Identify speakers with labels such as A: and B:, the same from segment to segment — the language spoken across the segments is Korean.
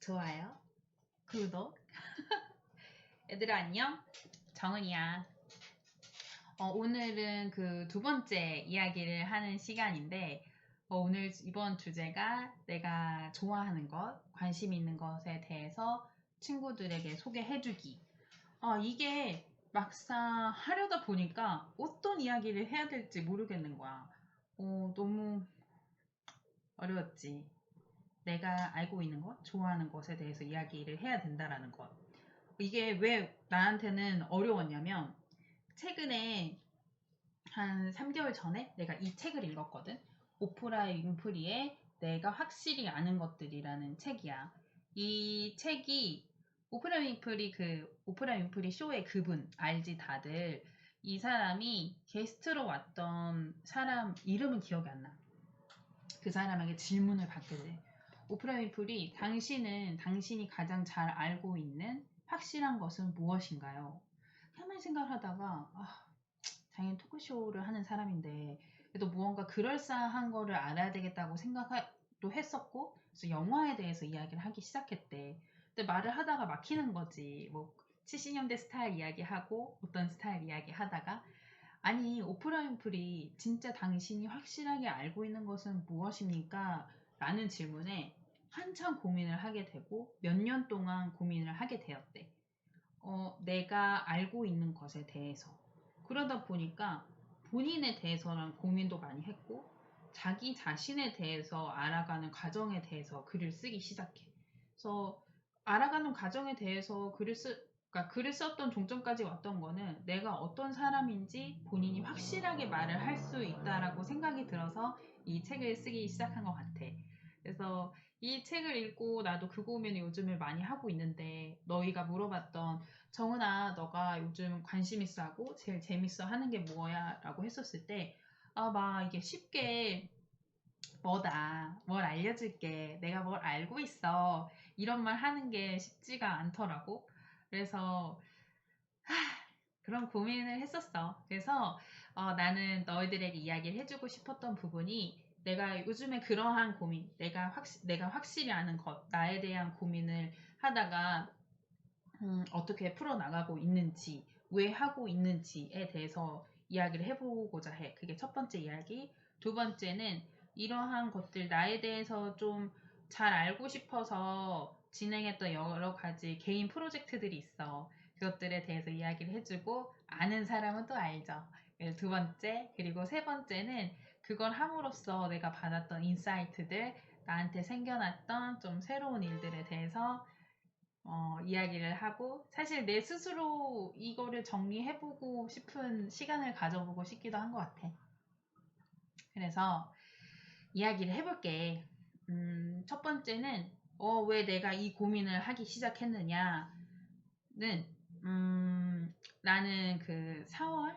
A: 좋아요, 구독. 얘들아 안녕, 정은이야. 오늘은 그 두 번째 이야기를 하는 시간인데 오늘 이번 주제가 내가 좋아하는 것, 관심 있는 것에 대해서 친구들에게 소개해주기. 이게 막상 하려다 보니까 어떤 이야기를 해야 될지 모르겠는 거야. 너무 어려웠지. 내가 알고 있는 것, 좋아하는 것에 대해서 이야기를 해야 된다라는 것. 이게 왜 나한테는 어려웠냐면 최근에 한 3개월 전에 내가 이 책을 읽었거든. 오프라 윈프리의 내가 확실히 아는 것들이라는 책이야. 이 책이 오프라 윈프리 쇼의 그분 알지 다들. 이 사람이 게스트로 왔던 사람 이름은 기억이 안 나. 그 사람에게 질문을 받게 돼. 오프라 윈프리, 당신이 가장 잘 알고 있는 확실한 것은 무엇인가요? 가만히 생각하다가 당연히 토크쇼를 하는 사람인데 그래도 무언가 그럴싸한 거를 알아야 되겠다고 생각도 했었고, 그래서 영화에 대해서 이야기를 하기 시작했대. 근데 말을 하다가 막히는 거지. 뭐 70년대 스타일 이야기하고 어떤 스타일 이야기 하다가, 아니 오프라 윈프리, 진짜 당신이 확실하게 알고 있는 것은 무엇입니까? 라는 질문에 한참 고민을 하게 되고 몇 년 동안 고민을 하게 되었대. 내가 알고 있는 것에 대해서. 그러다 보니까 본인에 대해서는 고민도 많이 했고 자기 자신에 대해서 알아가는 과정에 대해서 글을 쓰기 시작해. 그래서 알아가는 과정에 대해서 그러니까 글을 썼던 종점까지 왔던 거는 내가 어떤 사람인지 본인이 확실하게 말을 할 수 있다라고 생각이 들어서 이 책을 쓰기 시작한 것 같아. 그래서 이 책을 읽고 나도 그 고민을 요즘을 많이 하고 있는데, 너희가 물어봤던 정은아, 너가 요즘 관심 있어 하고 제일 재밌어 하는 게 뭐야? 라고 했었을 때, 막 이게 쉽게 뭐다, 뭘 알려줄게, 내가 뭘 알고 있어, 이런 말 하는 게 쉽지가 않더라고. 그래서 그런 고민을 했었어. 그래서 나는 너희들에게 이야기를 해주고 싶었던 부분이, 내가 요즘에 그러한 고민, 내가 확실히 아는 것, 나에 대한 고민을 하다가 어떻게 풀어나가고 있는지, 왜 하고 있는지에 대해서 이야기를 해보고자 해. 그게 첫 번째 이야기. 두 번째는 이러한 것들, 나에 대해서 좀 잘 알고 싶어서 진행했던 여러 가지 개인 프로젝트들이 있어. 그것들에 대해서 이야기를 해주고, 아는 사람은 또 알죠. 두 번째, 그리고 세 번째는 그걸 함으로써 내가 받았던 인사이트들, 나한테 생겨났던 좀 새로운 일들에 대해서 이야기를 하고, 사실 내 스스로 이거를 정리해보고 싶은 시간을 가져보고 싶기도 한 것 같아. 그래서 이야기를 해볼게. 첫 번째는 왜 내가 이 고민을 하기 시작했느냐는, 나는 그 4월,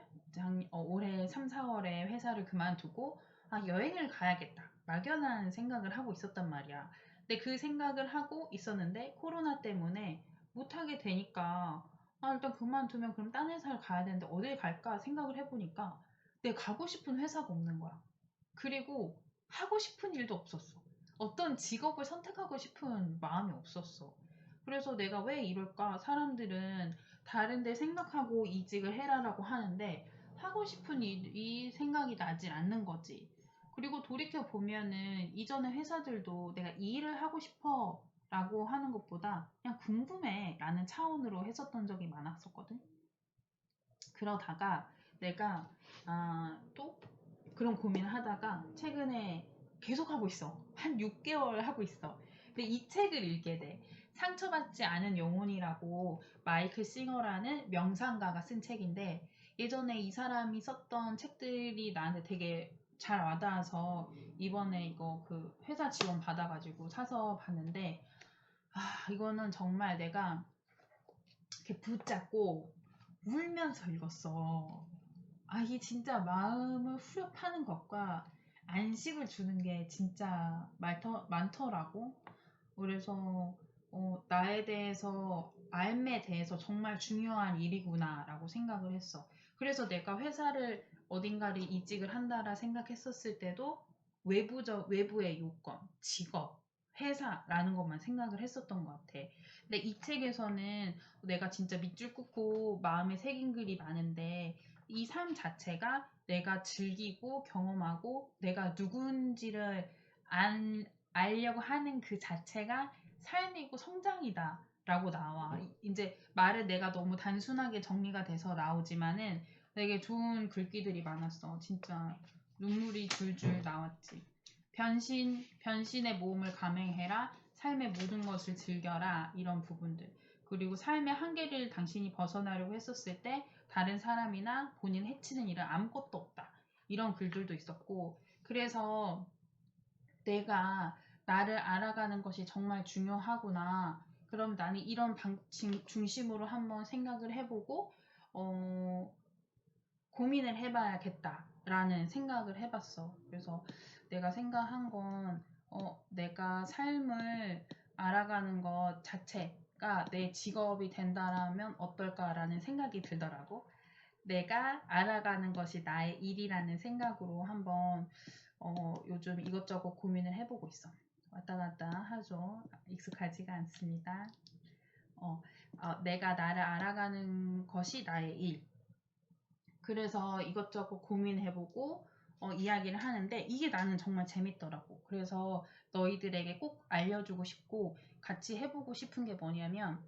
A: 올해 3, 4월에 회사를 그만두고 여행을 가야겠다, 막연한 생각을 하고 있었단 말이야. 근데 그 생각을 하고 있었는데 코로나 때문에 못하게 되니까 일단 그만두면 그럼 딴 회사를 가야 되는데 어딜 갈까 생각을 해보니까 내가 가고 싶은 회사가 없는 거야. 그리고 하고 싶은 일도 없었어. 어떤 직업을 선택하고 싶은 마음이 없었어. 그래서 내가 왜 이럴까? 사람들은 다른데 생각하고 이직을 해라라고 하는데 하고 싶은 이 생각이 나질 않는 거지. 그리고 돌이켜 보면은 이전의 회사들도 내가 이 일을 하고 싶어 라고 하는 것보다 그냥 궁금해 라는 차원으로 했었던 적이 많았었거든. 그러다가 내가 또 그런 고민을 하다가 최근에 계속 하고 있어. 한 6개월 하고 있어. 근데 이 책을 읽게 돼. 상처받지 않은 영혼이라고 마이클 싱어라는 명상가가 쓴 책인데, 예전에 이 사람이 썼던 책들이 나한테 되게 잘 와닿아서 이번에 이거 그 회사 지원 받아가지고 사서 봤는데, 이거는 정말 내가 이렇게 붙잡고 울면서 읽었어. 이게 진짜 마음을 후련하는 것과 안식을 주는 게 진짜 많더라고. 그래서 나에 대해서, 삶에 대해서 정말 중요한 일이구나라고 생각을 했어. 그래서 내가 회사를 어딘가를 이직을 한다라 생각했었을 때도 외부의 요건, 직업, 회사라는 것만 생각을 했었던 것 같아. 근데 이 책에서는 내가 진짜 밑줄 긋고 마음에 새긴 글이 많은데 이 삶 자체가 내가 즐기고 경험하고 내가 누군지를 알려고 하는 그 자체가 삶이고 성장이다 라고 나와. 이제 말을 내가 너무 단순하게 정리가 돼서 나오지만은 되게 좋은 글귀들이 많았어. 진짜 눈물이 줄줄 나왔지. 변신의 모험을 감행해라. 삶의 모든 것을 즐겨라. 이런 부분들. 그리고 삶의 한계를 당신이 벗어나려고 했었을 때 다른 사람이나 본인 해치는 일은 아무것도 없다. 이런 글들도 있었고, 그래서 내가 나를 알아가는 것이 정말 중요하구나. 그럼 나는 이런 중심으로 한번 생각을 해보고, 고민을 해봐야겠다라는 생각을 해봤어. 그래서 내가 생각한 건, 내가 삶을 알아가는 것 자체가 내 직업이 된다라면 어떨까라는 생각이 들더라고. 내가 알아가는 것이 나의 일이라는 생각으로 한번 요즘 이것저것 고민을 해보고 있어. 왔다 갔다 하죠. 익숙하지가 않습니다. 내가 나를 알아가는 것이 나의 일. 그래서 이것저것 고민해보고 이야기를 하는데 이게 나는 정말 재밌더라고. 그래서 너희들에게 꼭 알려주고 싶고 같이 해보고 싶은 게 뭐냐면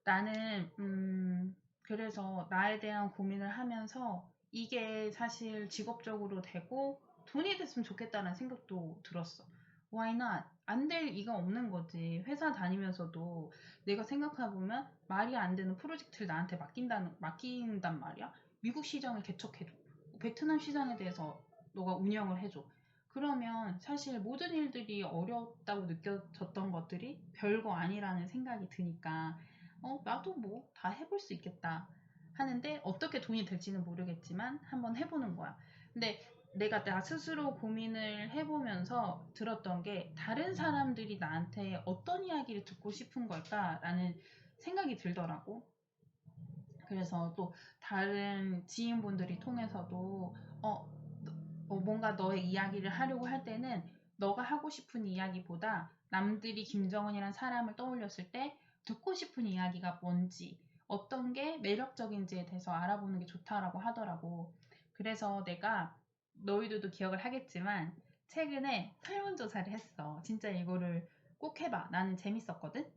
A: 나는 그래서 나에 대한 고민을 하면서 이게 사실 직업적으로 되고 돈이 됐으면 좋겠다는 생각도 들었어. Why not? 안 될 리가 없는 거지. 회사 다니면서도 내가 생각해보면 말이 안 되는 프로젝트를 나한테 맡긴단 말이야. 미국 시장을 개척해줘. 베트남 시장에 대해서 너가 운영을 해줘. 그러면 사실 모든 일들이 어렵다고 느껴졌던 것들이 별거 아니라는 생각이 드니까 나도 뭐 다 해볼 수 있겠다 하는데 어떻게 돈이 될지는 모르겠지만 한번 해보는 거야. 근데 내가 나 스스로 고민을 해보면서 들었던 게 다른 사람들이 나한테 어떤 이야기를 듣고 싶은 걸까라는 생각이 들더라고. 그래서 또 다른 지인분들이 통해서도 뭔가 너의 이야기를 하려고 할 때는 너가 하고 싶은 이야기보다 남들이 김정은이란 사람을 떠올렸을 때 듣고 싶은 이야기가 뭔지 어떤 게 매력적인지에 대해서 알아보는 게 좋다라고 하더라고. 그래서 내가 너희들도 기억을 하겠지만 최근에 설문조사를 했어. 진짜 이거를 꼭 해봐. 나는 재밌었거든.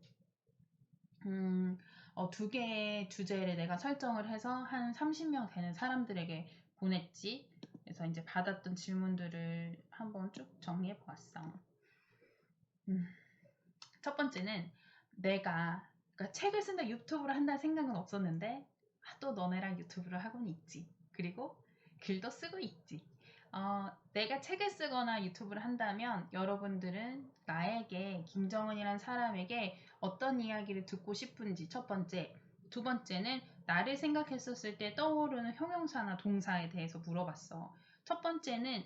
A: 두 개의 주제를 내가 설정을 해서 한 30명 되는 사람들에게 보냈지. 그래서 이제 받았던 질문들을 한번 쭉 정리해 보았어. 첫 번째는 내가 그러니까 책을 쓴다 유튜브를 한다는 생각은 없었는데 또 너네랑 유튜브를 하고는 있지. 그리고 글도 쓰고 있지. 내가 책을 쓰거나 유튜브를 한다면 여러분들은 나에게 김정은이란 사람에게 어떤 이야기를 듣고 싶은지 첫 번째, 두 번째는 나를 생각했었을 때 떠오르는 형용사나 동사에 대해서 물어봤어. 첫 번째는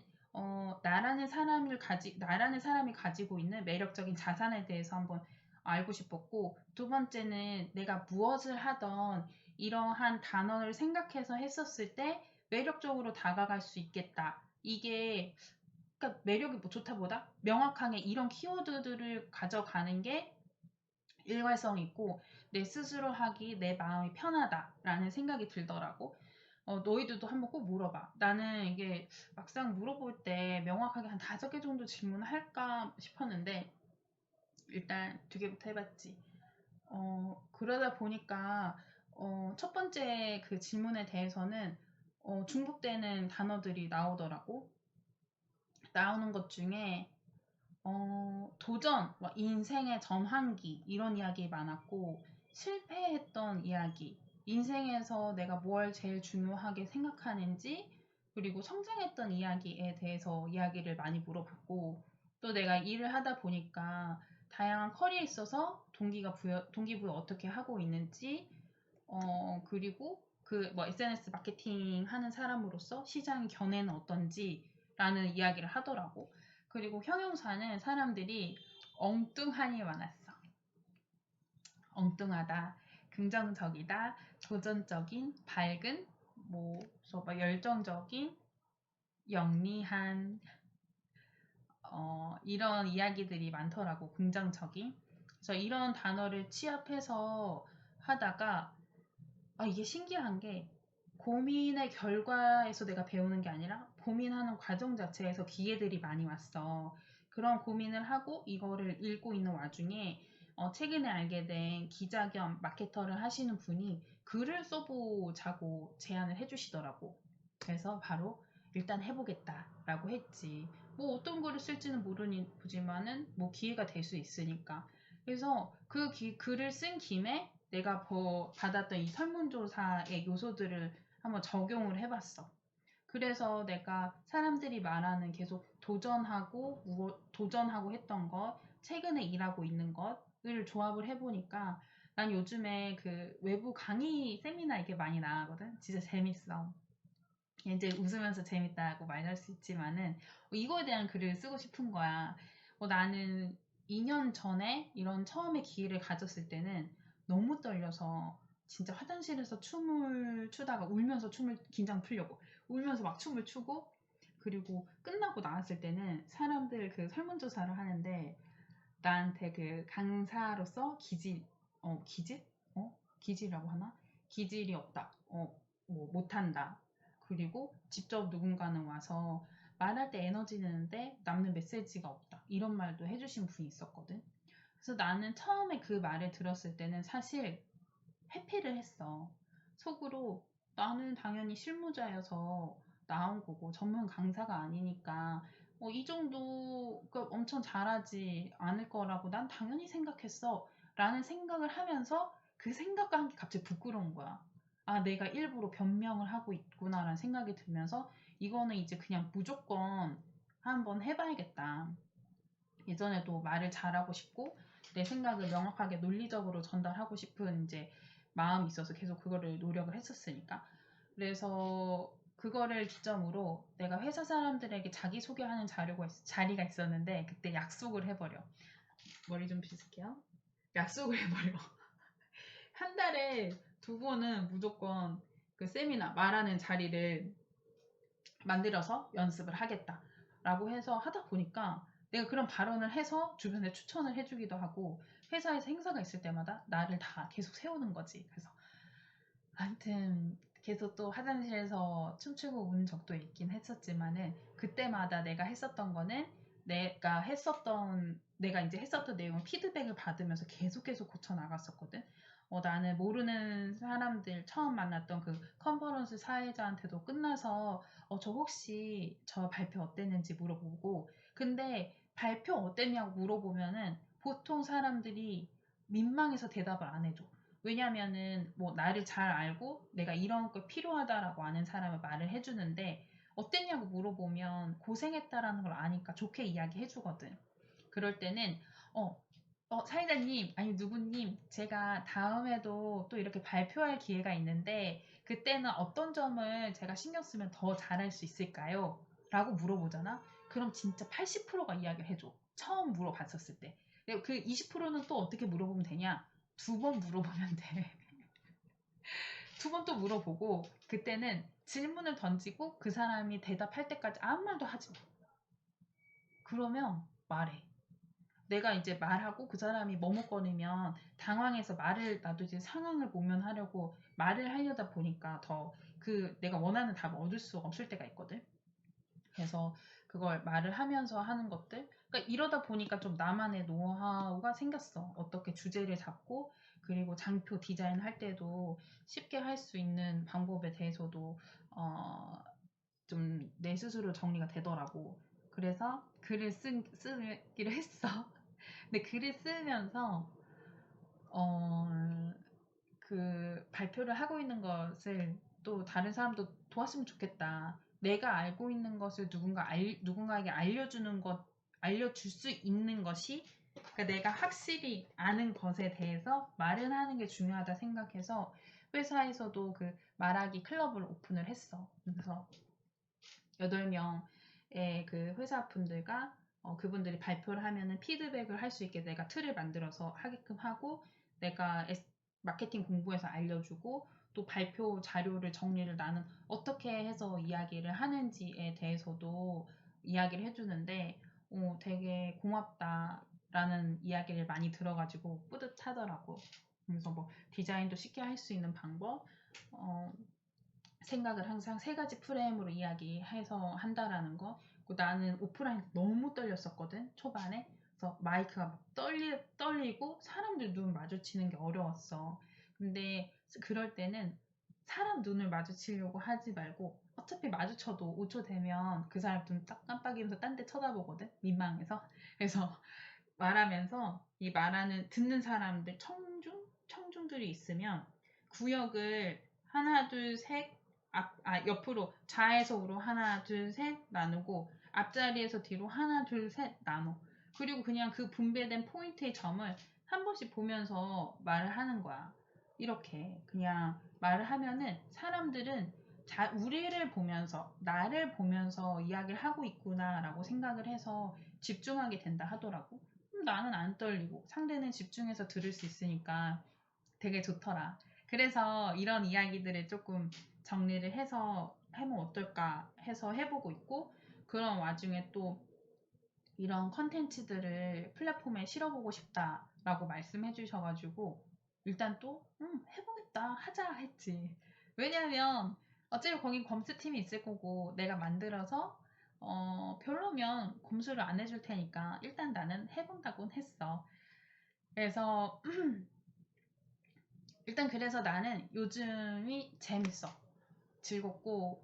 A: 나라는 사람이 가지고 있는 매력적인 자산에 대해서 한번 알고 싶었고, 두 번째는 내가 무엇을 하던 이러한 단어를 생각해서 했었을 때 매력적으로 다가갈 수 있겠다. 이게 그러니까 매력이 뭐 좋다보다 명확하게 이런 키워드들을 가져가는 게 일관성 있고 내 스스로 하기 내 마음이 편하다라는 생각이 들더라고. 너희들도 한번 꼭 물어봐. 나는 이게 막상 물어볼 때 명확하게 한 5개 정도 질문을 할까 싶었는데 일단 2개부터 해봤지. 그러다 보니까 첫 번째 그 질문에 대해서는 중복되는 단어들이 나오더라고. 나오는 것 중에 도전, 인생의 전환기 이런 이야기 많았고 실패했던 이야기, 인생에서 내가 뭘 제일 중요하게 생각하는지 그리고 성장했던 이야기에 대해서 이야기를 많이 물어봤고 또 내가 일을 하다 보니까 다양한 커리에 있어서 동기부여 어떻게 하고 있는지 그리고 그 뭐 SNS 마케팅 하는 사람으로서 시장 견해는 어떤지 라는 이야기를 하더라고. 그리고 형용사는 사람들이 엉뚱하니 많았어. 엉뚱하다, 긍정적이다, 도전적인, 밝은, 뭐 열정적인, 영리한, 이런 이야기들이 많더라고. 긍정적인. 그래서 이런 단어를 취합해서 하다가 이게 신기한 게 고민의 결과에서 내가 배우는 게 아니라 고민하는 과정 자체에서 기회들이 많이 왔어. 그런 고민을 하고 이거를 읽고 있는 와중에 최근에 알게 된 기자 겸 마케터를 하시는 분이 글을 써보자고 제안을 해주시더라고. 그래서 바로 일단 해보겠다라고 했지. 뭐 어떤 글을 쓸지는 모르지만은 뭐 기회가 될 수 있으니까. 그래서 그 글을 쓴 김에 내가 받았던 이 설문조사의 요소들을 한번 적용을 해봤어. 그래서 내가 사람들이 말하는 계속 도전하고 했던 것, 최근에 일하고 있는 것을 조합을 해보니까 난 요즘에 그 외부 강의 세미나 이게 많이 나가거든. 진짜 재밌어. 이제 웃으면서 재밌다고 말할 수 있지만은 이거에 대한 글을 쓰고 싶은 거야. 나는 2년 전에 이런 처음에 기회를 가졌을 때는 너무 떨려서 진짜 화장실에서 춤을 추다가 울면서 긴장 풀려고 울면서 막 춤을 추고, 그리고 끝나고 나왔을 때는 사람들 그 설문조사를 하는데 나한테 그 강사로서 기질? 기질이라고 하나? 기질이 없다. 뭐 못한다. 그리고 직접 누군가는 와서 말할 때 에너지 드는데 남는 메시지가 없다. 이런 말도 해주신 분이 있었거든. 그래서 나는 처음에 그 말을 들었을 때는 사실 회피를 했어. 속으로 나는 당연히 실무자여서 나온 거고 전문 강사가 아니니까 이 정도 그러니까 엄청 잘하지 않을 거라고 난 당연히 생각했어. 라는 생각을 하면서 그 생각과 함께 갑자기 부끄러운 거야. 내가 일부러 변명을 하고 있구나라는 생각이 들면서 이거는 이제 그냥 무조건 한번 해봐야겠다. 예전에도 말을 잘하고 싶고 내 생각을 명확하게 논리적으로 전달하고 싶은 이제 마음이 있어서 계속 그거를 노력을 했었으니까. 그래서 그거를 기점으로 내가 회사 사람들에게 자기소개하는 자리가 있었는데 그때 약속을 해버려. 머리 좀 빗을게요. 약속을 해버려. 한 달에 2번은 무조건 그 세미나 말하는 자리를 만들어서 연습을 하겠다라고 해서 하다 보니까 내가 그런 발언을 해서 주변에 추천을 해주기도 하고 회사에서 행사가 있을 때마다 나를 다 계속 세우는 거지. 그래서 아무튼 계속 또 화장실에서 춤추고 운 적도 있긴 했었지만은 그때마다 내가 이제 했었던 내용을 피드백을 받으면서 계속 고쳐 나갔었거든. 나는 모르는 사람들 처음 만났던 그 컨퍼런스 사회자한테도 끝나서 저 혹시 저 발표 어땠는지 물어보고, 근데 발표 어땠냐고 물어보면은 보통 사람들이 민망해서 대답을 안 해줘. 왜냐면은 뭐 나를 잘 알고 내가 이런 거 필요하다라고 아는 사람을 말을 해주는데 어땠냐고 물어보면 고생했다라는 걸 아니까 좋게 이야기해 주거든. 그럴 때는 사회자님 아니 누구님 제가 다음에도 또 이렇게 발표할 기회가 있는데 그때는 어떤 점을 제가 신경 쓰면 더 잘할 수 있을까요? 라고 물어보잖아. 그럼 진짜 80%가 이야기를 해줘. 처음 물어봤었을 때. 그 20%는 또 어떻게 물어보면 되냐? 2번 물어보면 돼. 2번 또 물어보고 그때는 질문을 던지고 그 사람이 대답할 때까지 아무 말도 하지 마. 그러면 말해. 내가 이제 말하고 그 사람이 머뭇거리면 당황해서 나도 이제 상황을 모면하려고 말을 하려다 보니까 더 내가 원하는 답을 얻을 수가 없을 때가 있거든. 그래서 그걸 말을 하면서 하는 것들. 그러니까 이러다 보니까 좀 나만의 노하우가 생겼어. 어떻게 주제를 잡고 그리고 장표 디자인 할 때도 쉽게 할 수 있는 방법에 대해서도 좀 내 스스로 정리가 되더라고. 그래서 글을 쓰기로 했어. 근데 글을 쓰면서 그 발표를 하고 있는 것을 또 다른 사람도 도왔으면 좋겠다. 내가 알고 있는 것을 누군가에게 알려줄 수 있는 것이, 그러니까 내가 확실히 아는 것에 대해서 말을 하는 게 중요하다 생각해서 회사에서도 그 말하기 클럽을 오픈을 했어. 그래서 8명의 그 회사 분들과 그분들이 발표를 하면은 피드백을 할 수 있게 내가 틀을 만들어서 하게끔 하고, 내가 마케팅 공부해서 알려주고, 또 발표 자료를 정리를 나는 어떻게 해서 이야기를 하는지에 대해서도 이야기를 해주는데 되게 고맙다라는 이야기를 많이 들어가지고 뿌듯하더라고. 그래서 뭐 디자인도 쉽게 할 수 있는 방법, 어, 생각을 항상 세 가지 프레임으로 이야기해서 한다라는 거. 그리고 나는 오프라인 너무 떨렸었거든, 초반에. 그래서 마이크가 막 떨리고 사람들 눈 마주치는 게 어려웠어. 근데 그럴 때는 사람 눈을 마주치려고 하지 말고 어차피 마주쳐도 5초 되면 그 사람 눈 딱 깜빡이면서 딴 데 쳐다보거든, 민망해서. 그래서 말하면서 이 말하는 듣는 사람들 청중들이 있으면 구역을 하나 둘 셋 옆으로 좌에서 우로 하나 둘 셋 나누고 앞자리에서 뒤로 하나 둘 셋 나눠. 그리고 그냥 그 분배된 포인트의 점을 한 번씩 보면서 말을 하는 거야. 이렇게 그냥 말을 하면은 사람들은 우리를 보면서 나를 보면서 이야기를 하고 있구나라고 생각을 해서 집중하게 된다 하더라고. 나는 안 떨리고 상대는 집중해서 들을 수 있으니까 되게 좋더라. 그래서 이런 이야기들을 조금 정리를 해서 해면 어떨까 해서 해보고 있고, 그런 와중에 또 이런 컨텐츠들을 플랫폼에 실어보고 싶다라고 말씀해 주셔가지고 일단 또 해보겠다 하자 했지. 왜냐면 어차피 거긴 검수팀이 있을 거고 내가 만들어서 별로면 검수를 안 해줄 테니까 일단 나는 해본다곤 했어. 그래서 일단 그래서 나는 요즘이 재밌어. 즐겁고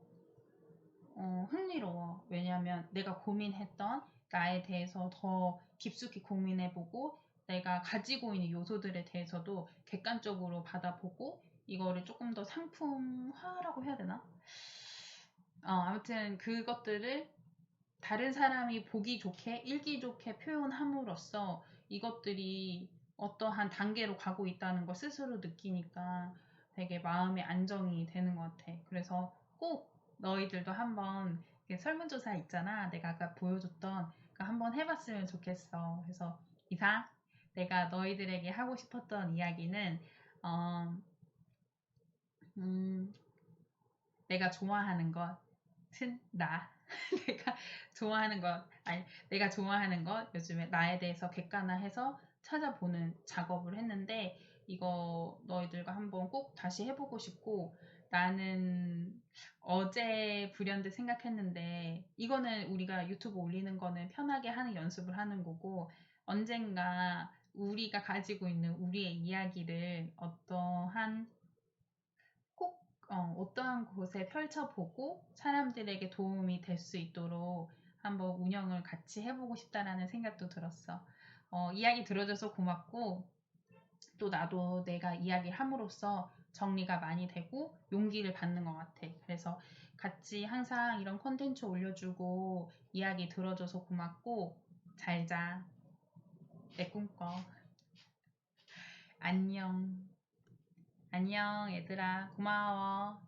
A: 흥미로워. 왜냐면 내가 고민했던 나에 대해서 더 깊숙이 고민해보고 내가 가지고 있는 요소들에 대해서도 객관적으로 받아보고 이거를 조금 더 상품화라고 해야 되나? 아무튼 그것들을 다른 사람이 보기 좋게, 읽기 좋게 표현함으로써 이것들이 어떠한 단계로 가고 있다는 걸 스스로 느끼니까 되게 마음의 안정이 되는 것 같아. 그래서 꼭 너희들도 한번 설문조사 있잖아. 내가 아까 보여줬던 그 한번 해봤으면 좋겠어. 그래서 이상 내가 너희들에게 하고 싶었던 이야기는 어, 음, 내가 좋아하는 것은 나. 내가 좋아하는 것, 아니, 내가 좋아하는 것, 요즘에 나에 대해서 객관화해서 찾아보는 작업을 했는데, 이거 너희들과 한번 꼭 다시 해보고 싶고, 나는 어제 불현듯 생각했는데, 이거는 우리가 유튜브 올리는 거는 편하게 하는 연습을 하는 거고, 언젠가 우리가 가지고 있는 우리의 이야기를 어떠한 꼭 어떠한 곳에 펼쳐보고 사람들에게 도움이 될 수 있도록 한번 운영을 같이 해보고 싶다라는 생각도 들었어. 이야기 들어줘서 고맙고 또 나도 내가 이야기를 함으로써 정리가 많이 되고 용기를 받는 것 같아. 그래서 같이 항상 이런 콘텐츠 올려주고 이야기 들어줘서 고맙고 잘 자. 내 꿈꿔. 안녕. 안녕 얘들아. 고마워.